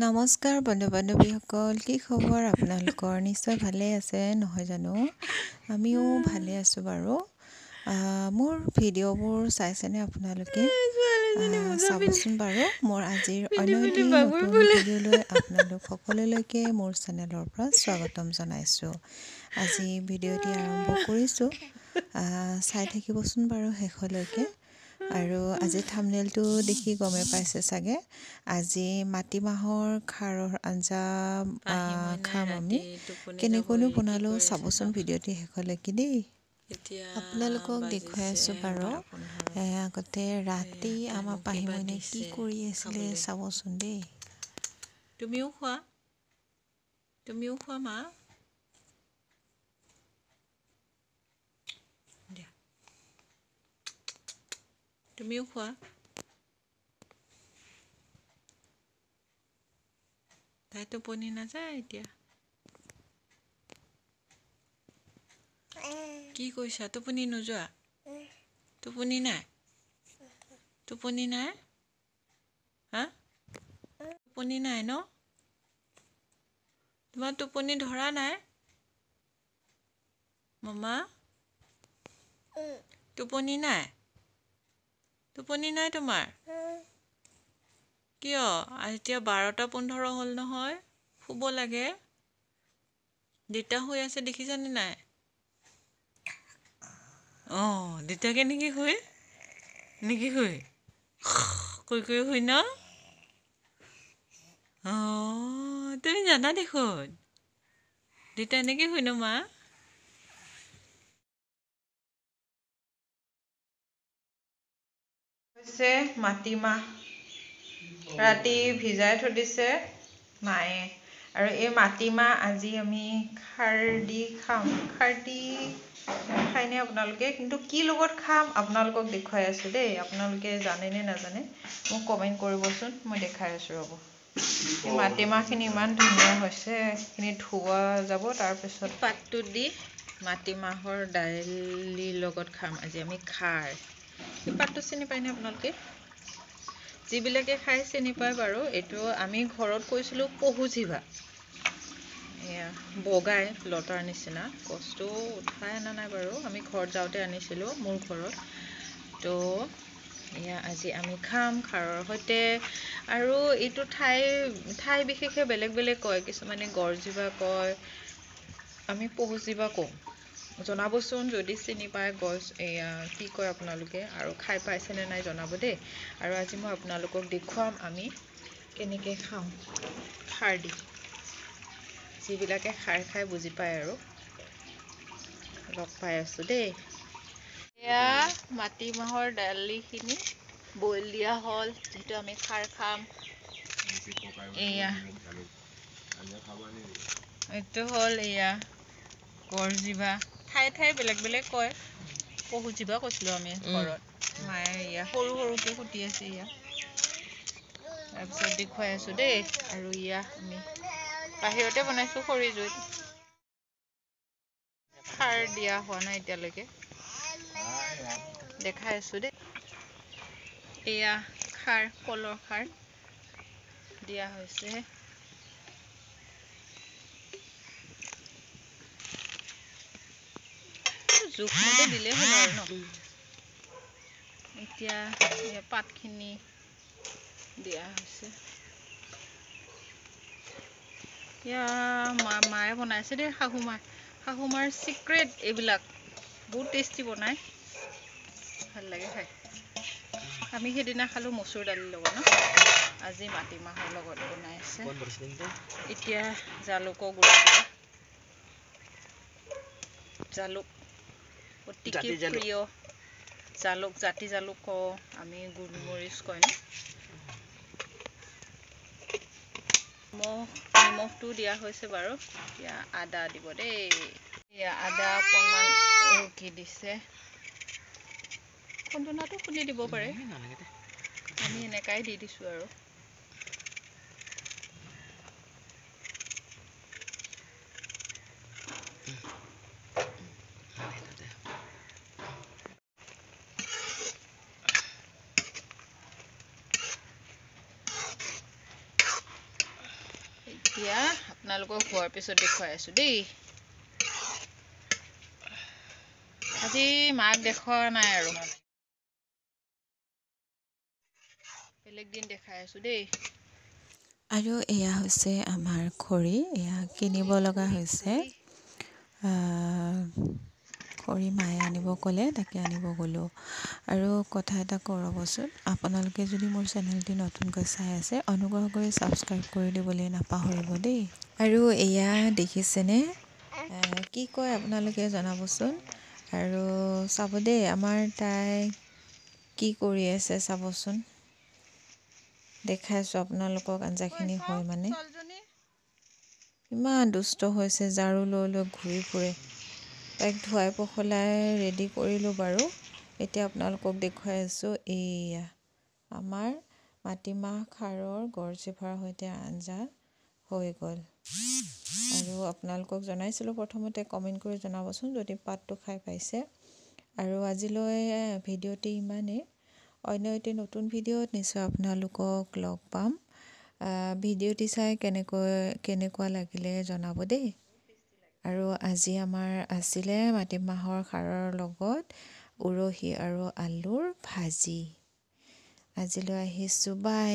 নমস্কাৰ বন্ধু বান্ধৱীসকল, কি খবৰ আপোনালোকৰ? নিশ্চয় ভালে আছে নহয় জানো? আমিও ভালে আছোঁ বাৰু। মোৰ ভিডিঅ'বোৰ চাইছেনে আপোনালোকে? চাবচোন বাৰু। মোৰ আজিৰ অন্য এটি নতুন ভিডিঅ'লৈ আপোনালোক সকলোলৈকে মোৰ চেনেলৰ পৰা স্বাগতম জনাইছোঁ। আজি ভিডিঅ'টি আৰম্ভ কৰিছোঁ। চাই থাকিবচোন বাৰু শেষলৈকে। আৰু আজি থাম্বনেইলটো দেখি গমে পাইছে চাগে। আজি মাটিমাহৰ খাৰৰ আঞ্জা খাম আমি। কেনেকৈনো বনালোঁ চাবচোন ভিডিঅ'টি শেষলৈকে দেই। আপোনালোকক দেখুৱাই আছোঁ বাৰু। আগতে ৰাতি আমাৰ পাহিমণিয়ে কি কৰি আছিলে চাবচোন দেই। তুমিও খোৱা মা। তুমিও খোৱা। তাই টোপনি নাযায় এতিয়া। কি কৈছা? টোপনি নোযোৱা? টোপনি নাই? টোপনি নাই? হা? টোপনি নাই ন? তোমাৰ টোপনি ধৰা নাই? মামা? টোপনি নাই? টোপনি নাই তোমাৰ? কিয়? এতিয়া 12:15 হ'ল নহয়। শুব লাগে। দেউতা শুই আছে দেখিছানে নাই? দেউতা কেনেকৈ শুই? কৈ শুই ন? তুমি জানা দেখোন। দেউতা এনেকৈ শুই ন মা? হৈছে মাটিমাহ ৰাতি ভিজাই থৈ দিছে মায়ে। আৰু এই মাটিমাহ আজি আমি খাৰ দি খাম। খাৰ দি খায়নে আপোনালোকে? কিন্তু কি লগত খাম আপোনালোকক দেখুৱাই আছোঁ দেই। আপোনালোকে জানেনে নাজানে মোক কমেণ্ট কৰিবচোন। মই দেখাই আছোঁ ৰ'ব। এই মাটিমাহখিনি ইমান ধুনীয়া হৈছে। এইখিনি ধোৱা যাব। তাৰপিছত পাতটো দি মাটিমাহৰ দাইলিৰ লগত খাম আজি আমি খাৰ। এই পাতটো চিনি পায়নে আপোনালোকে? যিবিলাকে খাই চিনি পায় বাৰু। এইটো আমি ঘৰত কৈছিলোঁ পহুজিভা। এয়া বগাই লতাৰ নিচিনা। গছটো উঠাই অনা নাই বাৰু। আমি ঘৰত যাওঁতে আনিছিলোঁ মোৰ ঘৰত। তো এয়া আজি আমি খাম খাৰৰ সৈতে। আৰু এইটো ঠাই বিশেষে বেলেগ বেলেগ কয়। কিছুমানে গড়জিভা কয়, আমি পহুজিভা কওঁ। জনাবচোন যদি চিনি পায় গছ এয়া কি কয় আপোনালোকে আৰু খাই পাইছেনে নাই জনাব দেই। আৰু আজি মই আপোনালোকক দেখুৱাম আমি কেনেকৈ খাওঁ খাৰ দি। যিবিলাকে খাৰ খাই বুজি পায় আৰু লগ পাই আছোঁ দেই। এয়া মাটিমাহৰ দালিখিনি বইল দিয়া হ'ল। যিহেতু আমি খাৰ খাম। এয়া এইটো হ'ল এয়া গড়জিভা। ঠাই বেলেগ বেলেগ কয়। পহুজিভা কৈছিলোঁ আমি ঘৰত। মায়ে এয়া সৰু সৰুকৈ কুটি আছে এয়া। তাৰপিছত দেখুৱাই আছোঁ দেই। আৰু এয়া আমি বাহিৰতে বনাইছোঁ খৰি জুইত। খাৰ দিয়া হোৱা নাই এতিয়ালৈকে। দেখাই আছোঁ দেই। এয়া খাৰ, কলৰ খাৰ দিয়া হৈছে। জোখমতে দিলেই হ'ল আৰু ন। এতিয়া পাতখিনি দিয়া হৈছে। এয়া মায়ে বনাইছে দেই। শাহুমাৰ চিক্ৰেট এইবিলাক। বহুত টেষ্টি বনায়। ভাল লাগে খাই। আমি সেইদিনা খালোঁ মচুৰ দালিৰ লগত ন। আজি মাটিমাহৰ লগত বনাইছে। এতিয়া জালুকৰ গুড়া দিব। জালুক অতিকে প্ৰিয়। জাতি জালুক কওঁ আমি, গোলমৰিচ কয় ন। নিমখটো দিয়া হৈছে বাৰু। এতিয়া আদা দিব দেই। এয়া আদা অকণমান ৰুকি দিছে। খুন্দনাটো খুন্দি দিব পাৰে। আমি এনেকাই দি দিছোঁ আৰু। এতিয়া আপোনালোকক খোৱাৰ পিছত দেখুৱাই আছোঁ দেই। আজি মাক দেখুওৱা নাই আৰু বেলেগ দিন দেখাই আছোঁ দেই। আৰু এয়া হৈছে আমাৰ খৰি, এয়া কিনিব লগা হৈছে। খৰি মায়ে আনিব ক'লে, তাকে আনিব গ'লোঁ। আৰু কথা এটা কওঁ ৰ'বচোন, আপোনালোকে যদি মোৰ চেনেলটি নতুনকৈ চাই আছে, অনুগ্ৰহ কৰি ছাবস্ক্ৰাইব কৰি দিবলৈ নাপাহৰিব দেই। আৰু এয়া দেখিছেনে, কি কয় আপোনালোকে জনাবচোন। আৰু চাব দেই, আমাৰ তাই কি কৰি আছে চাবচোন। দেখাইছোঁ আপোনালোকক আঞ্জাখিনি হয় মানে। ইমান দুষ্ট হৈছে, ঝাৰু লৈ লৈ ঘূৰি ফুৰে। তাইক ধুৱাই পখলাই ৰেডি কৰিলোঁ বাৰু। এতিয়া আপোনালোকক দেখুৱাই আছোঁ, এয়া আমাৰ মাটিমাহ খাৰৰ গৰচিফাৰ সৈতে আঞ্জা হৈ গ'ল। আৰু আপোনালোকক জনাইছিলোঁ প্ৰথমতে, কমেণ্ট কৰি জনাবচোন যদি পাতটো খাই পাইছে। আৰু আজিলৈ ভিডিঅ'টি ইমানেই। অন্য এটি নতুন ভিডিঅ'ত নিশ্চয় আপোনালোকক লগ পাম। ভিডিঅ'টি চাই কেনেকুৱা লাগিলে জনাব দেই। আৰু আজি আমাৰ আছিলে মাটিমাহৰ খাৰৰ লগত উৰহি আৰু আলুৰ ভাজি। আজিলৈ আহিছোঁ, বাই।